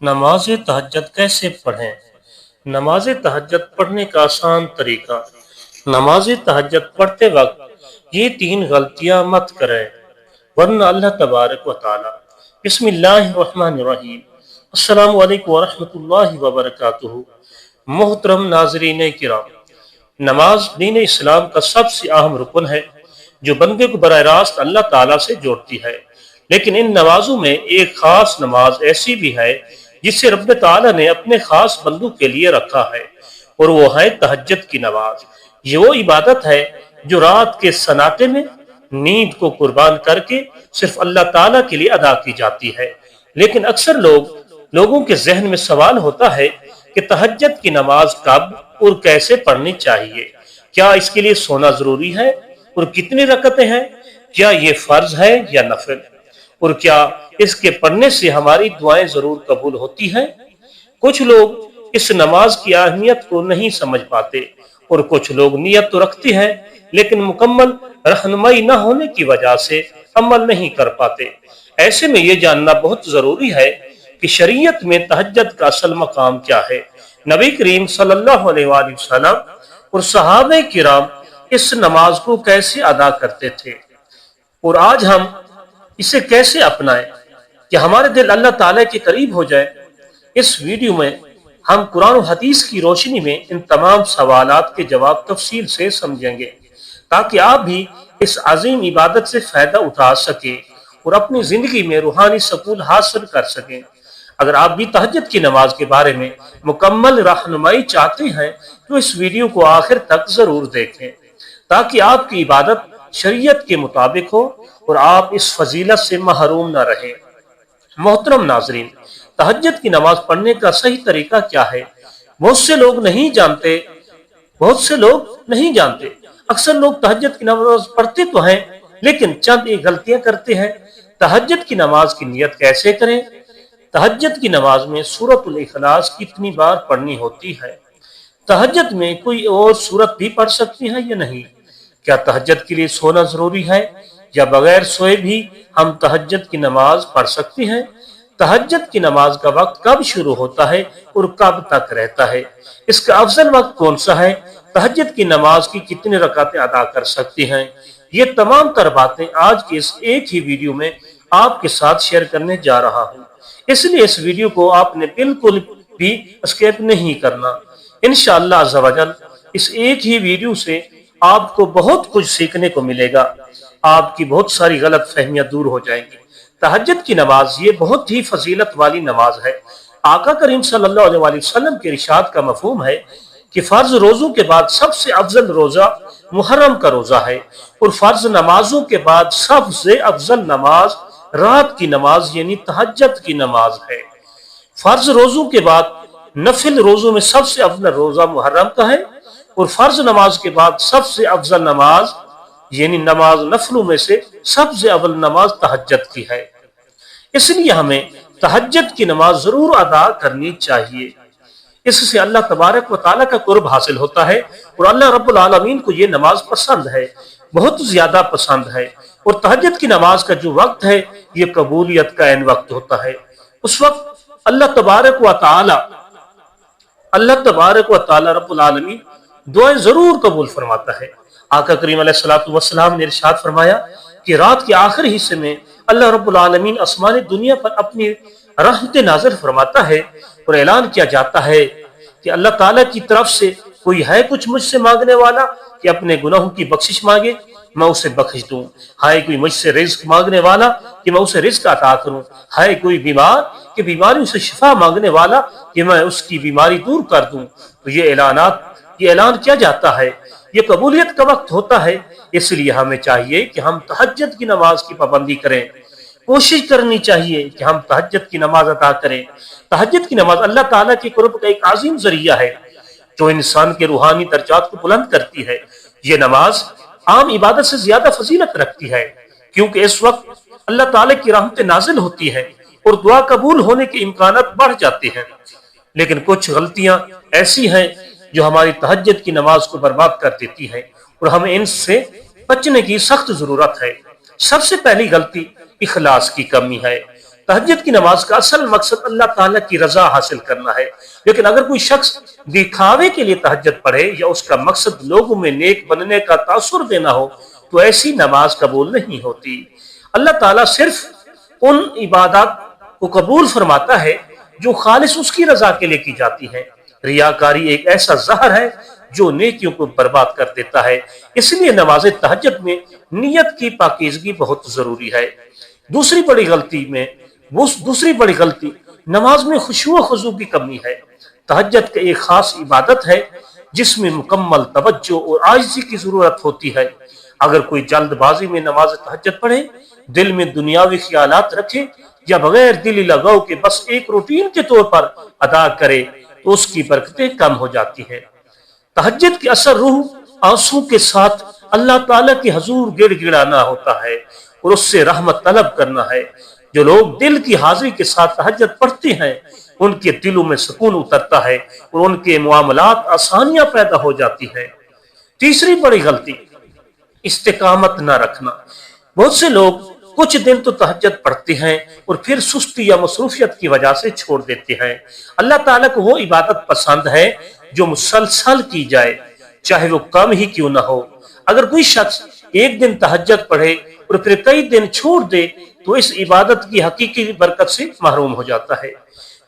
نماز تہجد کیسے پڑھیں؟ نماز تہجد پڑھنے کا آسان طریقہ۔ نماز تہجد پڑھتے وقت یہ 3 غلطیاں مت کریں ورنہ اللہ تبارک و تعالی۔ بسم اللہ الرحمن الرحیم۔ السلام علیکم ورحمۃ اللہ وبرکاتہ۔ محترم ناظرین کرام، نماز دین اسلام کا سب سے اہم رکن ہے جو بندے کو براہ راست اللہ تعالیٰ سے جوڑتی ہے۔ لیکن ان نمازوں میں ایک خاص نماز ایسی بھی ہے جسے رب تعالیٰ نے اپنے خاص بندوں کے لیے رکھا ہے، اور وہ ہے تہجد کی نماز۔ یہ وہ عبادت ہے جو رات کے سناٹے میں نیند کو قربان کر کے صرف اللہ تعالیٰ کے لیے ادا کی جاتی ہے۔ لیکن اکثر لوگوں کے ذہن میں سوال ہوتا ہے کہ تہجد کی نماز کب اور کیسے پڑھنی چاہیے؟ کیا اس کے لیے سونا ضروری ہے؟ اور کتنی رکعتیں ہیں؟ کیا یہ فرض ہے یا نفل؟ اور کیا اس کے پڑھنے سے ہماری دعائیں ضرور قبول ہوتی ہیں؟ کچھ لوگ اس نماز کی اہمیت کو نہیں سمجھ پاتے، اور کچھ لوگ نیت تو رکھتے ہیں لیکن مکمل رہنمائی نہ ہونے کی وجہ سے عمل نہیں کر پاتے۔ ایسے میں یہ جاننا بہت ضروری ہے کہ شریعت میں تہجد کا اصل مقام کیا ہے۔ نبی کریم صلی اللہ علیہ وآلہ وسلم اور صحابہ کرام اس نماز کو کیسے ادا کرتے تھے، اور آج ہم اسے کیسے اپنائیں کہ ہمارے دل اللہ تعالیٰ کے قریب ہو جائے۔ اس ویڈیو میں ہم قرآن و حدیث کی روشنی میں ان تمام سوالات کے جواب تفصیل سے سمجھیں گے تاکہ آپ بھی اس عظیم عبادت سے فائدہ اٹھا سکیں اور اپنی زندگی میں روحانی سکون حاصل کر سکیں۔ اگر آپ بھی تہجد کی نماز کے بارے میں مکمل رہنمائی چاہتے ہیں تو اس ویڈیو کو آخر تک ضرور دیکھیں تاکہ آپ کی عبادت شریعت کے مطابق ہو اور آپ اس فضیلت سے محروم نہ رہیں۔ محترم ناظرین، تہجد کی نماز پڑھنے کا صحیح طریقہ کیا ہے؟ بہت سے لوگ نہیں جانتے۔ اکثر لوگ تہجد کی نماز پڑھتے تو ہیں لیکن چند ایک غلطیاں کرتے ہیں۔ تہجد کی نماز کی نیت کیسے کریں؟ تہجد کی نماز میں سورۃ الاخلاص کتنی بار پڑھنی ہوتی ہے؟ تہجد میں کوئی اور سورت بھی پڑھ سکتی ہیں یا نہیں؟ کیا تہجد کے لیے سونا ضروری ہے یا بغیر سوئے بھی ہم تہجد کی نماز پڑھ سکتے ہیں؟ تہجد کی نماز کا وقت کب شروع ہوتا ہے اور کب تک رہتا ہے؟ اس کا افضل وقت کون سا ہے؟ تہجد کی نماز کی کتنی رکعتیں ادا کر سکتے ہیں؟ یہ تمام تر باتیں آج کے اس ایک ہی ویڈیو میں آپ کے ساتھ شیئر کرنے جا رہا ہوں، اس لیے اس ویڈیو کو آپ نے بالکل بھی اسکیپ نہیں کرنا۔ انشاءاللہ عز و جل اس ایک ہی ویڈیو سے آپ کو بہت کچھ سیکھنے کو ملے گا، آپ کی بہت ساری غلط فہمیاں دور ہو جائیں گی۔ تہجد کی نماز یہ بہت ہی فضیلت والی نماز ہے۔ آقا کریم صلی اللہ علیہ وآلہ وسلم کے ارشاد کا مفہوم ہے کہ فرض روزوں کے بعد سب سے افضل روزہ محرم کا روزہ ہے، اور فرض نمازوں کے بعد سب سے افضل نماز رات کی نماز یعنی تہجد کی نماز ہے۔ فرض روزوں کے بعد نفل روزوں میں سب سے افضل روزہ محرم کا ہے، اور فرض نماز کے بعد سب سے افضل نماز یعنی نماز نفلوں میں سے سب سے اول نماز تہجد کی ہے۔ اس لیے ہمیں تہجد کی نماز ضرور ادا کرنی چاہیے۔ اس سے اللہ تبارک و تعالیٰ کا قرب حاصل ہوتا ہے، اور اللہ رب العالمین کو یہ نماز پسند ہے، بہت زیادہ پسند ہے۔ اور تہجد کی نماز کا جو وقت ہے یہ قبولیت کا عین وقت ہوتا ہے۔ اس وقت اللہ تبارک و تعالیٰ رب العالمین دعائیں ضرور قبول فرماتا ہے۔ آقا کریم علیہ الصلوۃ والسلام نے ارشاد فرمایا کہ رات کے آخری حصے میں اللہ رب العالمین آسمان دنیا پر اپنی رحمت نازل فرماتا ہے، اور اعلان کیا جاتا ہے کہ اللہ تعالیٰ کی طرف سے کوئی ہے کچھ مجھ سے مانگنے والا کہ اپنے گناہوں کی بخشش مانگے، میں اسے بخش دوں۔ ہے کوئی مجھ سے رزق مانگنے والا کہ میں اسے رزق عطا کروں۔ ہے کوئی بیمار کہ بیماریوں سے شفا مانگنے والا کہ میں اس کی بیماری دور کر دوں۔ تو یہ اعلان کیا جاتا ہے، یہ قبولیت کا وقت ہوتا ہے۔ اس لیے ہمیں چاہیے کہ ہم تہجد کی نماز کی پابندی کریں، کوشش کرنی چاہیے کہ ہم تہجد کی نماز ادا کریں۔ تہجد کی نماز اللہ تعالیٰ کے قرب کا ایک عظیم ذریعہ ہے جو انسان کے روحانی درجات کو بلند کرتی ہے۔ یہ نماز عام عبادت سے زیادہ فضیلت رکھتی ہے کیونکہ اس وقت اللہ تعالیٰ کی رحمت نازل ہوتی ہے اور دعا قبول ہونے کے امکانات بڑھ جاتے ہیں۔ لیکن کچھ غلطیاں ایسی ہیں جو ہماری تہجد کی نماز کو برباد کر دیتی ہیں، اور ہمیں ان سے بچنے کی سخت ضرورت ہے۔ سب سے پہلی غلطی اخلاص کی کمی ہے۔ تہجد کی نماز کا اصل مقصد اللہ تعالیٰ کی رضا حاصل کرنا ہے، لیکن اگر کوئی شخص دکھاوے کے لیے تہجد پڑھے یا اس کا مقصد لوگوں میں نیک بننے کا تاثر دینا ہو تو ایسی نماز قبول نہیں ہوتی۔ اللہ تعالیٰ صرف ان عبادات کو قبول فرماتا ہے جو خالص اس کی رضا کے لیے کی جاتی ہیں۔ ریاکاری ایک ایسا زہر ہے جو نیکیوں کو برباد کر دیتا ہے، اس لیے نماز تہجد میں نیت کی پاکیزگی بہت ضروری ہے۔ دوسری بڑی غلطی نماز میں خشوع و خضوع کی کمی ہے۔ تہجد کا ایک خاص عبادت ہے جس میں مکمل توجہ اور عاجزی کی ضرورت ہوتی ہے۔ اگر کوئی جلد بازی میں نماز تہجد پڑھے، دل میں دنیاوی خیالات رکھے یا بغیر دلی لگاؤ کے بس ایک روٹین کے طور پر ادا کرے تو اس کی برکتیں کم ہو جاتی ہیں۔ تہجد کی اثر روح آنسو کے ساتھ اللہ تعالیٰ کے حضور گڑ گڑانا ہوتا ہے اور اس سے رحمت طلب کرنا ہے۔ جو لوگ دل کی حاضری کے ساتھ تہجد پڑھتے ہیں ان کے دلوں میں سکون اترتا ہے اور ان کے معاملات آسانیاں پیدا ہو جاتی ہیں۔ تیسری بڑی غلطی استقامت نہ رکھنا۔ بہت سے لوگ کچھ دن تو تہجد پڑھتے ہیں اور پھر سستی یا مصروفیت کی وجہ سے چھوڑ دیتے ہیں۔ اللہ تعالیٰ کو وہ عبادت پسند ہے جو مسلسل کی جائے، چاہے وہ کم ہی کیوں نہ ہو۔ اگر کوئی شخص ایک دن تہجد پڑھے اور پھر کئی دن چھوڑ دے تو اس عبادت کی حقیقی برکت سے محروم ہو جاتا ہے۔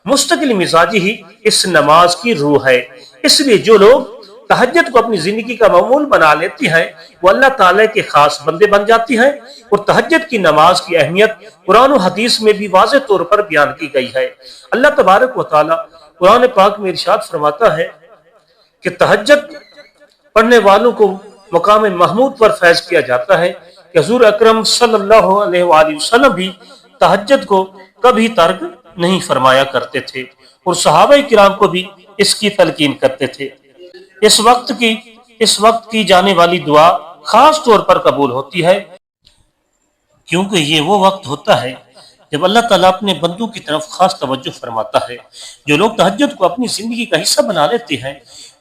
مستقل مزاجی ہی اس نماز کی روح ہے، اس لیے جو لوگ تہجد کو اپنی زندگی کا معمول بنا لیتی ہیں وہ اللہ تعالیٰ کے خاص بندے بن جاتی ہیں۔ اور تہجد کی نماز کی اہمیت قرآن و حدیث میں بھی واضح طور پر بیان کی گئی ہے۔ اللہ تبارک و تعالیٰ قرآن پاک میں ارشاد فرماتا ہے کہ تہجد پڑھنے والوں کو مقام محمود پر فیض کیا جاتا ہے کہ حضور اکرم صلی اللہ علیہ وآلہ وسلم بھی تہجد کو کبھی ترک نہیں فرمایا کرتے تھے اور صحابہ کرام کو بھی اس کی تلقین کرتے تھے۔ اس وقت کی جانے والی دعا خاص طور پر قبول ہوتی ہے کیونکہ یہ وہ وقت ہوتا ہے جب اللہ تعالیٰ اپنے بندوں کی طرف خاص توجہ فرماتا ہے۔ جو لوگ تہجد کو اپنی زندگی کا حصہ بنا لیتے ہیں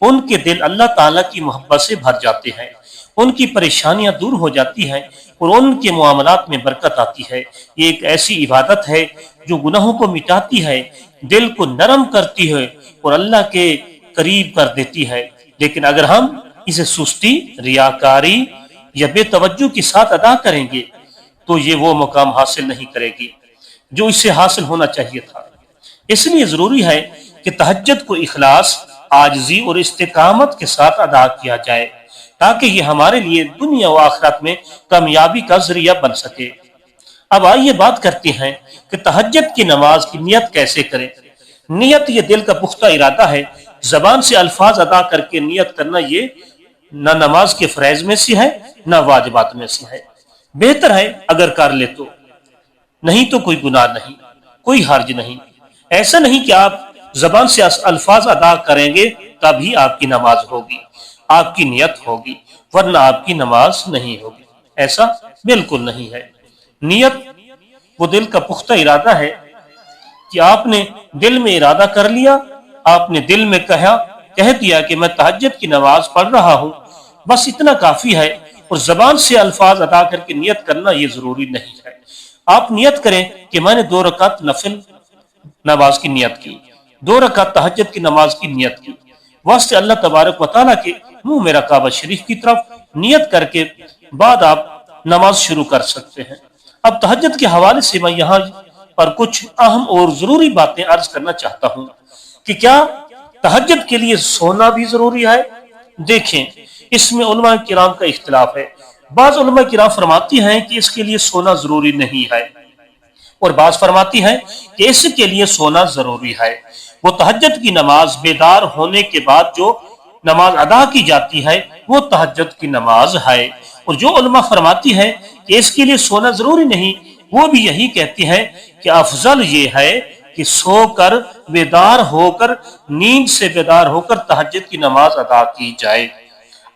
ان کے دل اللہ تعالیٰ کی محبت سے بھر جاتے ہیں، ان کی پریشانیاں دور ہو جاتی ہیں اور ان کے معاملات میں برکت آتی ہے۔ یہ ایک ایسی عبادت ہے جو گناہوں کو مٹاتی ہے، دل کو نرم کرتی ہے اور اللہ کے قریب کر دیتی ہے۔ لیکن اگر ہم اسے سستی، ریاکاری یا بے توجہ کے ساتھ ادا کریں گے تو یہ وہ مقام حاصل نہیں کرے گی جو اس سے حاصل ہونا چاہیے تھا۔ اس لیے ضروری ہے کہ تہجد کو اخلاص، عاجزی اور استقامت کے ساتھ ادا کیا جائے تاکہ یہ ہمارے لیے دنیا و آخرت میں کامیابی کا ذریعہ بن سکے۔ اب آئیے بات کرتے ہیں کہ تہجد کی نماز کی نیت کیسے کریں۔ نیت یہ دل کا پختہ ارادہ ہے، زبان سے الفاظ ادا کر کے نیت کرنا یہ نہ نماز کے فرائض میں سے ہے نہ واجبات میں سے ہے۔ بہتر ہے اگر کر لے تو، نہیں تو کوئی گناہ نہیں، کوئی حرج نہیں۔ ایسا نہیں کہ آپ زبان سے الفاظ ادا کریں گے تبھی آپ کی نماز ہوگی، آپ کی نیت ہوگی، ورنہ آپ کی نماز نہیں ہوگی۔ ایسا بالکل نہیں ہے۔ نیت وہ دل کا پختہ ارادہ ہے کہ آپ نے دل میں ارادہ کر لیا، آپ نے دل میں کہہ دیا کہ میں تہجد کی نماز پڑھ رہا ہوں، بس اتنا کافی ہے، اور زبان سے الفاظ ادا کر کے نیت کرنا یہ ضروری نہیں ہے۔ آپ نیت کریں کہ میں نے 2 رکعت نفل نماز کی نیت کی، 2 رکعت تہجد کی نماز کی نیت کی، واسطے اللہ تبارک و تعالیٰ کے منہ میرا کعبہ شریف کی طرف نیت کر کے بعد آپ نماز شروع کر سکتے ہیں۔ اب تہجد کے حوالے سے میں یہاں پر کچھ اہم اور ضروری باتیں عرض کرنا چاہتا ہوں کہ کیا تہجد کے لیے سونا بھی ضروری ہے؟ دیکھیں، اس میں علماء کرام کا اختلاف ہے۔ بعض علماء کرام فرماتی ہیں کہ اس کے لیے سونا ضروری نہیں ہے، اور بعض فرماتی ہیں کہ اس کے لیے سونا ضروری ہے۔ وہ تہجد کی نماز بیدار ہونے کے بعد جو نماز ادا کی جاتی ہے وہ تہجد کی نماز ہے، اور جو علماء فرماتی ہیں کہ اس کے لیے سونا ضروری نہیں وہ بھی یہی کہتی ہیں کہ افضل یہ ہے کہ سو کر بیدار ہو کر، نیند سے بیدار ہو کر تہجد کی نماز ادا کی جائے۔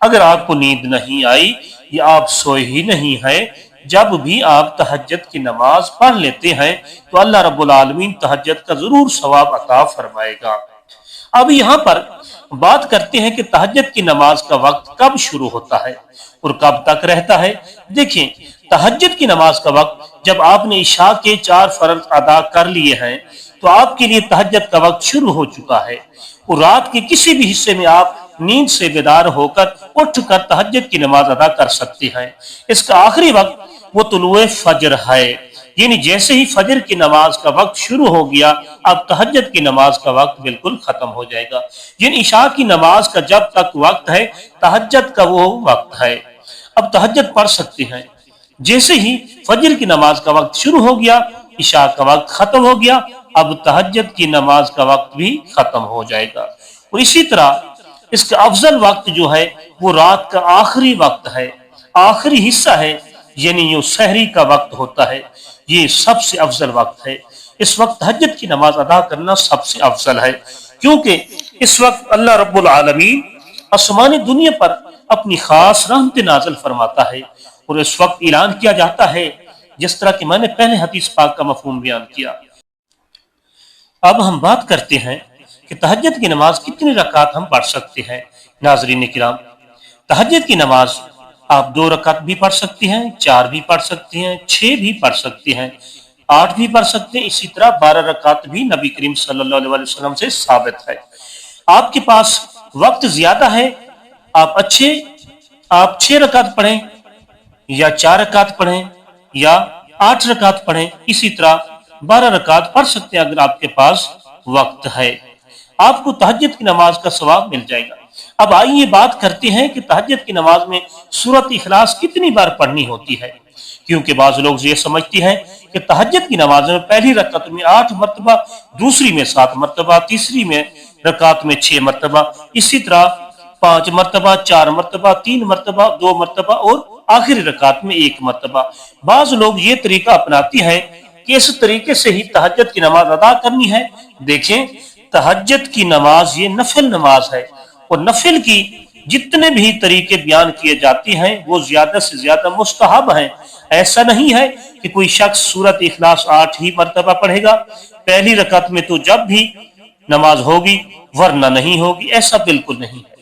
اگر آپ کو نیند نہیں آئی یا آپ سوئے ہی نہیں ہیں، جب بھی آپ تہجد کی نماز پڑھ لیتے ہیں تو اللہ رب العالمین تہجد کا ضرور ثواب عطا فرمائے گا۔ اب یہاں پر بات کرتے ہیں کہ تہجد کی نماز کا وقت کب شروع ہوتا ہے اور کب تک رہتا ہے۔ دیکھیں، تہجد کی نماز کا وقت جب آپ نے عشاء کے 4 فرض ادا کر لیے ہیں تو آپ کے لیے تہجد کا وقت شروع ہو چکا ہے، اور رات کے کسی بھی حصے میں آپ نیند سے بیدار ہو کر اٹھ کر تہجد کی نماز ادا کر سکتے ہیں۔ اس کا آخری وقت وہ طلوع فجر ہے، یعنی جیسے ہی فجر کی نماز کا وقت شروع ہو گیا اب تہجد کی نماز کا وقت بالکل ختم ہو جائے گا۔ یعنی عشاء کی نماز کا جب تک وقت ہے تہجد کا وہ وقت ہے، اب تہجد پڑھ سکتے ہیں۔ جیسے ہی فجر کی نماز کا وقت شروع ہو گیا عشاء کا وقت ختم ہو گیا، اب تہجد کی نماز کا وقت بھی ختم ہو جائے گا۔ اور اسی طرح اس کا افضل وقت جو ہے وہ رات کا آخری وقت ہے، آخری حصہ ہے، یعنی یہ سحری کا وقت ہوتا ہے، یہ سب سے افضل وقت ہے۔ اس وقت تہجد کی نماز ادا کرنا سب سے افضل ہے، کیونکہ اس وقت اللہ رب العالمین آسمانی دنیا پر اپنی خاص رحمت نازل فرماتا ہے، اور اس وقت اعلان کیا جاتا ہے جس طرح کہ میں نے پہلے حدیث پاک کا مفہوم بیان کیا۔ اب ہم بات کرتے ہیں کہ تہجد کی نماز کتنی رکعات ہم پڑھ سکتے ہیں۔ ناظرین کرام، تہجد کی نماز آپ 2 رکعت بھی پڑھ سکتے ہیں، 4 بھی پڑھ سکتے ہیں، 6 بھی پڑھ سکتے ہیں، 8 بھی پڑھ سکتے ہیں، اسی طرح 12 رکعت بھی نبی کریم صلی اللہ علیہ وسلم سے ثابت ہے۔ آپ کے پاس وقت زیادہ ہے، آپ 6 رکعت پڑھیں یا 4 رکعت پڑھیں یا 8 رکعت پڑھیں، اسی طرح 12 رکعت پڑھ سکتے ہیں اگر آپ کے پاس وقت ہے، آپ کو تہجد کی نماز کا ثواب مل جائے گا۔ اب آئیے بات کرتے ہیں کہ تہجد کی نماز میں سورۃ اخلاص کتنی بار پڑھنی ہوتی ہے، کیونکہ بعض لوگ یہ سمجھتے ہیں کہ تہجد کی نماز میں پہلی رکعت میں 8 مرتبہ، دوسری میں 7 مرتبہ، تیسری میں رکعت میں 6 مرتبہ، اسی طرح 5 مرتبہ، 4 مرتبہ، 3 مرتبہ، 2 مرتبہ اور آخری رکعت میں 1 مرتبہ۔ بعض لوگ یہ طریقہ اپناتے ہیں کہ اس طریقے سے ہی تہجد کی نماز ادا کرنی ہے۔ دیکھیں، تہجد کی نماز یہ نفل نماز ہے، اور نفل کی جتنے بھی طریقے بیان کیے جاتے ہیں وہ زیادہ سے زیادہ مستحب ہیں۔ ایسا نہیں ہے کہ کوئی شخص سورۃ اخلاص 8 ہی مرتبہ پڑھے گا پہلی رکعت میں تو جب بھی نماز ہوگی ورنہ نہیں ہوگی، ایسا بالکل نہیں ہے۔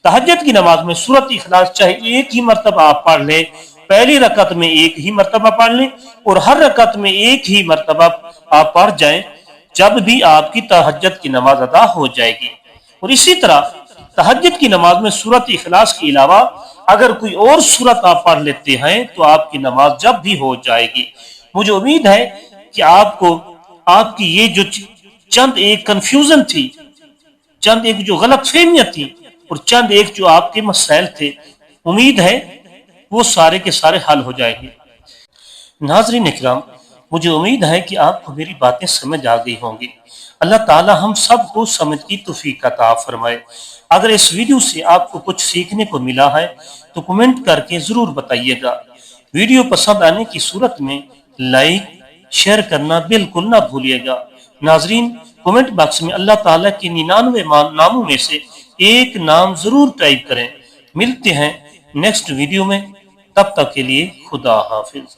تہجد کی نماز میں سورۃ اخلاص چاہے 1 ہی مرتبہ آپ پڑھ لیں، پہلی رکعت میں 1 ہی مرتبہ پڑھ لیں اور ہر رکعت میں 1 ہی مرتبہ آپ پڑھ جائیں، جب بھی آپ کی تہجد کی نماز ادا ہو جائے گی۔ اور اسی طرح تہجد کی نماز میں سورۃ اخلاص کے علاوہ اگر کوئی اور سورت آپ پڑھ لیتے ہیں تو آپ کی نماز جب بھی ہو جائے گی۔ مجھے امید ہے کہ آپ کی یہ جو چند ایک کنفیوژن تھی، چند ایک جو غلط فہمیاں تھی اور چند ایک جو آپ کے مسائل تھے، امید ہے وہ سارے کے سارے حل ہو جائیں گے۔ ناظرین اکرام، مجھے امید ہے کہ آپ کو میری باتیں سمجھ آ گئی ہوں گی۔ اللہ تعالی ہم سب کو سمجھ کی توفیق عطا فرمائے۔ اگر اس ویڈیو سے آپ کو کچھ سیکھنے کو ملا ہے تو کمنٹ کر کے ضرور بتائیے گا۔ ویڈیو پسند آنے کی صورت میں لائک شیئر کرنا بالکل نہ بھولیے گا۔ ناظرین، کمنٹ باکس میں اللہ تعالیٰ کے 99 ناموں میں سے ایک نام ضرور ٹائپ کریں۔ ملتے ہیں نیکسٹ ویڈیو میں، تب تک کے لیے خدا حافظ۔